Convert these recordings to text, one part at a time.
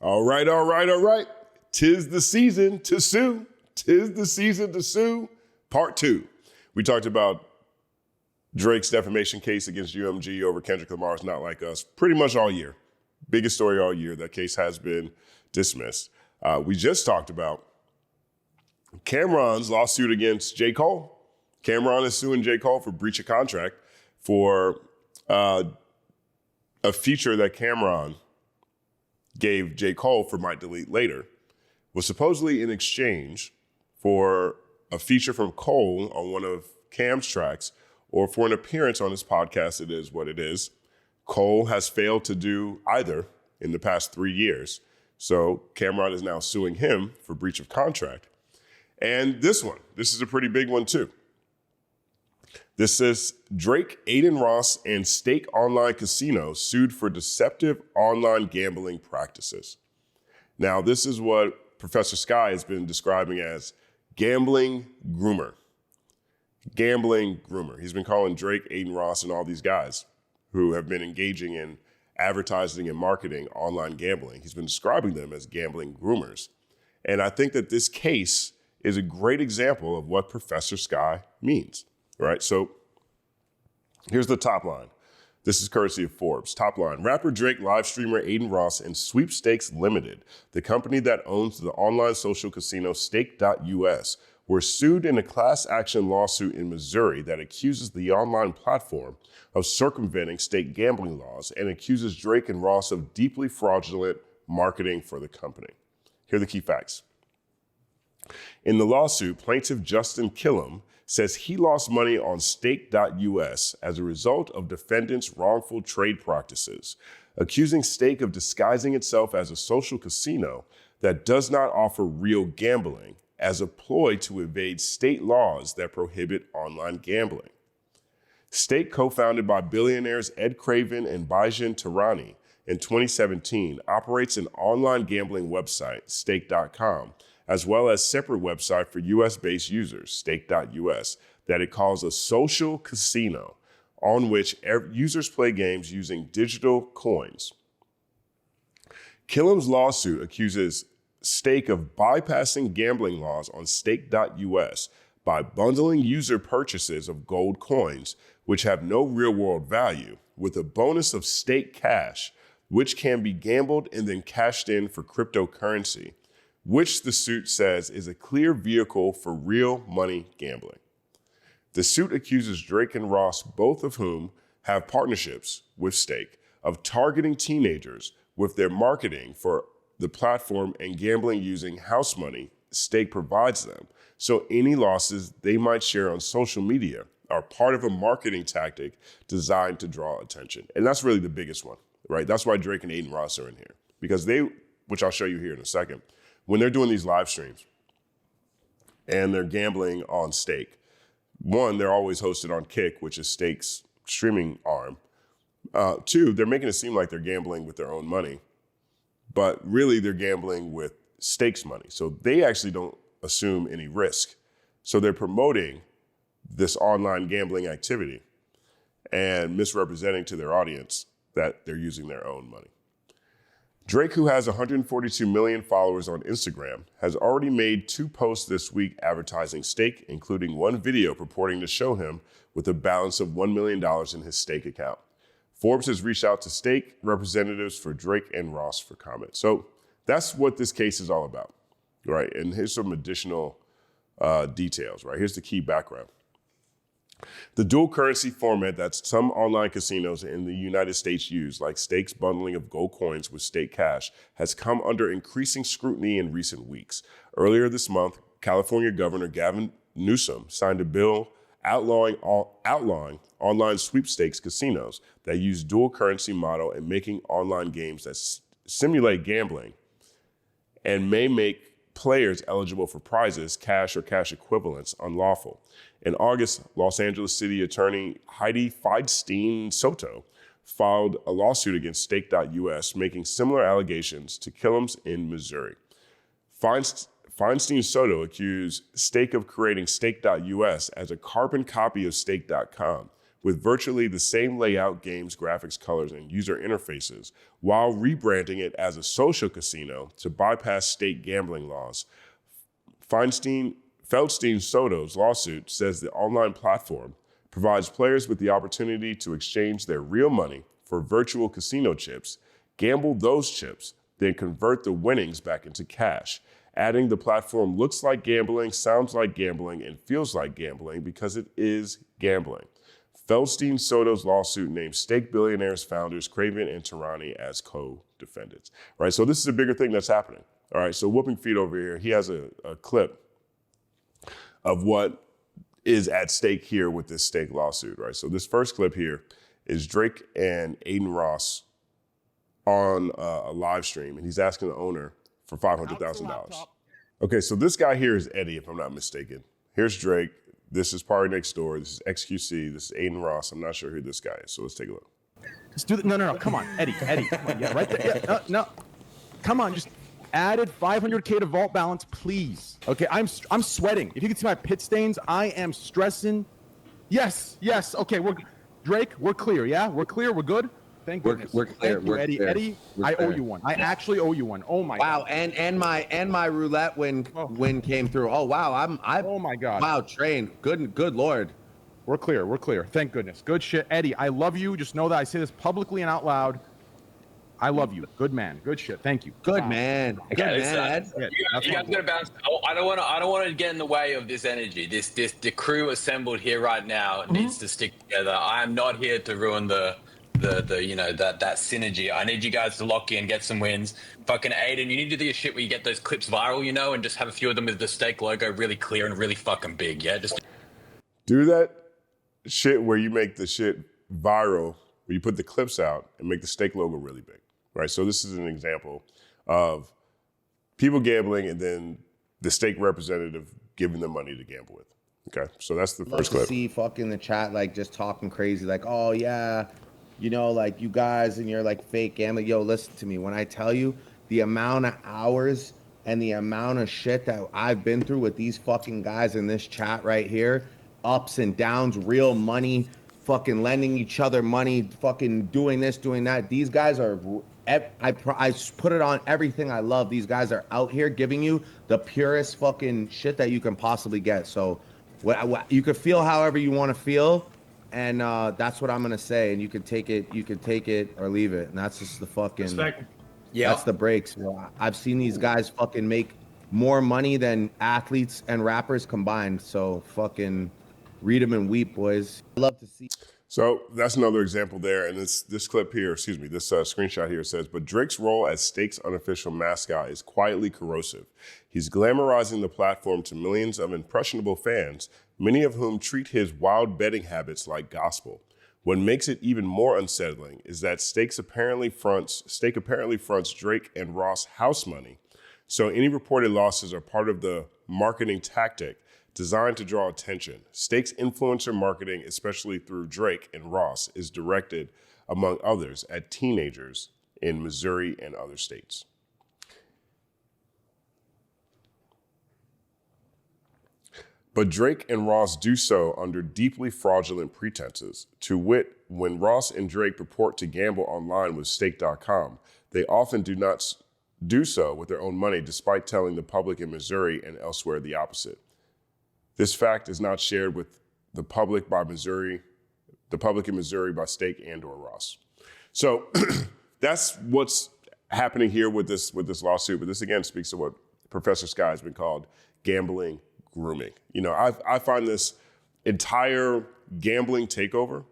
All right, all right, all right. Tis the season to sue. Tis the season to sue. Part 2. We talked about Drake's defamation case against UMG over Kendrick Lamar's Not Like Us pretty much all year. Biggest story all year. That case has been dismissed. We just talked about Cameron's lawsuit against J. Cole. Cameron is suing J. Cole for breach of contract for a feature that Cameron gave J. Cole for Might Delete Later, was supposedly in exchange for a feature from Cole on one of Cam's tracks or for an appearance on his podcast. It is what it is. Cole has failed to do either in the past 3 years. So Cameron is now suing him for breach of contract. And this is a pretty big one too. This is Drake, Adin Ross, and Stake Online Casino sued for deceptive online gambling practices. Now, this is what Professor Sky has been describing as gambling groomer. Gambling groomer. He's been calling Drake, Adin Ross, and all these guys who have been engaging in advertising and marketing online gambling. He's been describing them as gambling groomers. And I think that this case is a great example of what Professor Sky means. Right, so here's the top line. This is courtesy of Forbes. Top line, rapper Drake, live streamer Adin Ross, and Sweepstakes Limited, the company that owns the online social casino Stake.us, were sued in a class action lawsuit in Missouri that accuses the online platform of circumventing state gambling laws and accuses Drake and Ross of deeply fraudulent marketing for the company. Here are the key facts. In the lawsuit, plaintiff Justin Killam says he lost money on Stake.us as a result of defendants' wrongful trade practices, accusing Stake of disguising itself as a social casino that does not offer real gambling as a ploy to evade state laws that prohibit online gambling. Stake, co-founded by billionaires Ed Craven and Bijan Tehrani in 2017, operates an online gambling website, Stake.com, as well as separate website for US-based users, Stake.us, that it calls a social casino on which users play games using digital coins. Killam's lawsuit accuses Stake of bypassing gambling laws on Stake.us by bundling user purchases of gold coins, which have no real-world value, with a bonus of Stake Cash, which can be gambled and then cashed in for cryptocurrency, which the suit says is a clear vehicle for real money gambling. The suit accuses Drake and Ross, both of whom have partnerships with Stake, of targeting teenagers with their marketing for the platform and gambling using house money Stake provides them. So any losses they might share on social media are part of a marketing tactic designed to draw attention. And that's really the biggest one, right? That's why Drake and Adin Ross are in here, because they, which I'll show you here in a second, when they're doing these live streams and they're gambling on Stake, one, they're always hosted on Kick, which is Stake's streaming arm. Two, they're making it seem like they're gambling with their own money, but really they're gambling with Stake's money. So they actually don't assume any risk. So they're promoting this online gambling activity and misrepresenting to their audience that they're using their own money. Drake, who has 142 million followers on Instagram, has already made 2 posts this week advertising Stake, including one video purporting to show him with a balance of $1 million in his Stake account. Forbes has reached out to Stake representatives for Drake and Ross for comment. So that's what this case is all about, right? And here's some additional details, right? Here's the key background. The dual currency format that some online casinos in the United States use, like Stake's bundling of gold coins with Stake Cash, has come under increasing scrutiny in recent weeks. Earlier this month, California Governor Gavin Newsom signed a bill outlawing online sweepstakes casinos that use dual currency model and making online games that simulate gambling and may make players eligible for prizes, cash or cash equivalents, unlawful. In August, Los Angeles City Attorney Heidi Feinstein Soto filed a lawsuit against Stake.us, making similar allegations to Killam's in Missouri. Feinstein Soto accused Stake of creating Stake.us as a carbon copy of Stake.com, with virtually the same layout, games, graphics, colors, and user interfaces, while rebranding it as a social casino to bypass state gambling laws. Feldstein-Soto's lawsuit says the online platform provides players with the opportunity to exchange their real money for virtual casino chips, gamble those chips, then convert the winnings back into cash, adding the platform looks like gambling, sounds like gambling, and feels like gambling because it is gambling. Feldstein-Soto's lawsuit names Stake Billionaires founders Craven and Tirani as co-defendants. All right, so this is a bigger thing that's happening. All right, so Whooping Feet over here, he has a clip of what is at stake here with this Stake lawsuit, right? So this first clip here is Drake and Adin Ross on a live stream, and he's asking the owner for $500,000. Okay, so this guy here is Eddie, if I'm not mistaken. Here's Drake. This is Party Next Door. This is XQC. This is Adin Ross. I'm not sure who this guy is, so let's take a look. Let's do that. No. Come on, Eddie. Come on. Yeah, right there. Yeah, no. Come on, just added 500K to vault balance, please. Okay, I'm sweating. If you can see my pit stains, I am stressing. Yes. Okay, Drake, we're clear. Yeah, we're clear. We're good. Thank goodness. We're clear. Thank you, Eddie. Clear. Eddie, I owe you one. I actually owe you one. Oh my God. Wow, and my roulette win came through. Oh wow, oh my God. Wow, train. Good Lord. We're clear. Thank goodness. Good shit, Eddie. I love you. Just know that I say this publicly and out loud. I love you. Good man. Good shit. Thank you. Good man. Good man, Ed. You guys gotta bounce. I don't want to get in the way of this energy. The crew assembled here right now needs to stick together. I am not here to ruin that synergy. I need you guys to lock in, get some wins. Fucking Adin, you need to do your shit where you get those clips viral, and just have a few of them with the Stake logo really clear and really fucking big. Yeah, just do that shit where you make the shit viral, where you put the clips out and make the Stake logo really big. Right, so this is an example of people gambling and then the Stake representative giving them money to gamble with. Okay, so that's the first clip. See fucking the chat like just talking crazy, like, oh yeah, like you guys and you're like fake gambling. Yo, listen to me. When I tell you the amount of hours and the amount of shit that I've been through with these fucking guys in this chat right here, ups and downs, real money, fucking lending each other money, fucking doing this, doing that. These guys are. I put it on everything I love. These guys are out here giving you the purest fucking shit that you can possibly get. So you could feel however you want to feel, and that's what I'm gonna say. And you can take it or leave it. And that's just the fucking that's the breaks. I've seen these guys fucking make more money than athletes and rappers combined. So fucking read them and weep, boys. I love to see. So that's another example there. And this clip here, this screenshot here says, but Drake's role as Stake's unofficial mascot is quietly corrosive. He's glamorizing the platform to millions of impressionable fans, many of whom treat his wild betting habits like gospel. What makes it even more unsettling is that Stake apparently fronts Drake and Ross house money. So any reported losses are part of the marketing tactic designed to draw attention. Stake's influencer marketing, especially through Drake and Ross, is directed, among others, at teenagers in Missouri and other states. But Drake and Ross do so under deeply fraudulent pretenses. To wit, when Ross and Drake purport to gamble online with Stake.com, they often do not do so with their own money, despite telling the public in Missouri and elsewhere the opposite. This fact is not shared with the public in Missouri by Stake and or Ross. So that's what's happening here with this lawsuit. But this again speaks to what Professor Sky has been called gambling grooming. I find this entire gambling takeover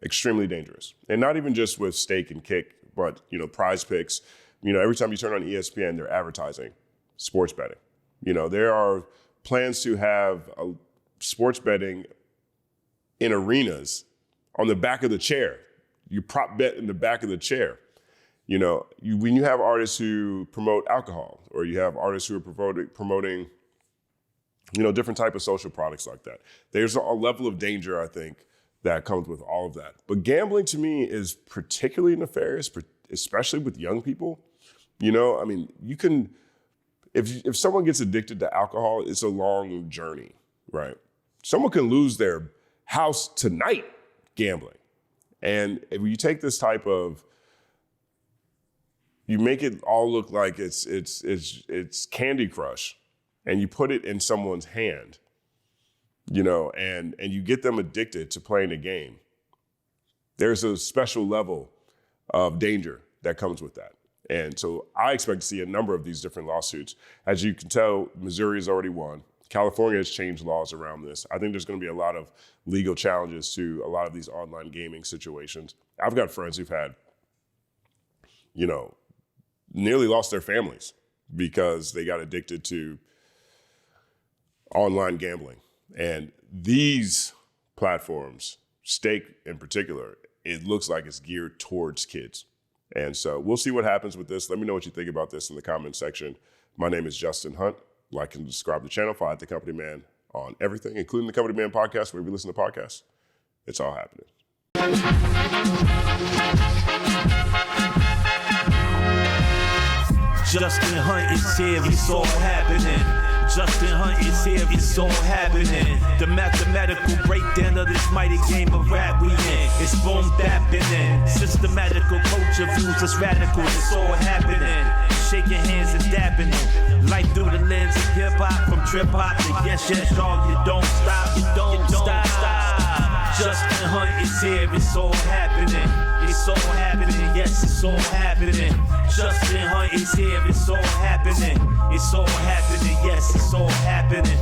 extremely dangerous, and not even just with Stake and Kick, but Prize Picks. Every time you turn on ESPN, they're advertising sports betting. There are plans to have sports betting in arenas on the back of the chair. You prop bet in the back of the chair. When you have artists who promote alcohol, or you have artists who are promoting different type of social products like that. There's a level of danger, I think, that comes with all of that. But gambling to me is particularly nefarious, especially with young people. You can, if someone gets addicted to alcohol, it's a long journey, right? Someone can lose their house tonight gambling. And if you take this type of, you make it all look like it's Candy Crush, and you put it in someone's hand, you know, and you get them addicted to playing the game. There's a special level of danger that comes with that. And so I expect to see a number of these different lawsuits. As you can tell, Missouri has already won. California has changed laws around this. I think there's going to be a lot of legal challenges to a lot of these online gaming situations. I've got friends who've had, you know, nearly lost their families because they got addicted to online gambling. And these platforms, Stake in particular, it looks like it's geared towards kids. And so we'll see what happens with this. Let me know what you think about this in the comment section. My name is Justin Hunt. Like and subscribe to the channel. Follow The Company Man on everything, including The Company Man podcast, where we listen to podcasts. It's all happening. Justin Hunt is here, it's all happening. Justin Hunt is here, it's all happening. The mathematical breakdown of this mighty game of rap we in. It's boom bapping. Systematical culture views that's radical, it's all happening. Shaking hands and dabbing it. Light through the lens of hip hop, from trip hop to yes, dog. You don't stop, you don't stop. Justin Hunt is here, it's all happening. It's all happening, yes, it's all happening. Justin Hunt is here, it's all happening. It's all happening, yes, it's all happening.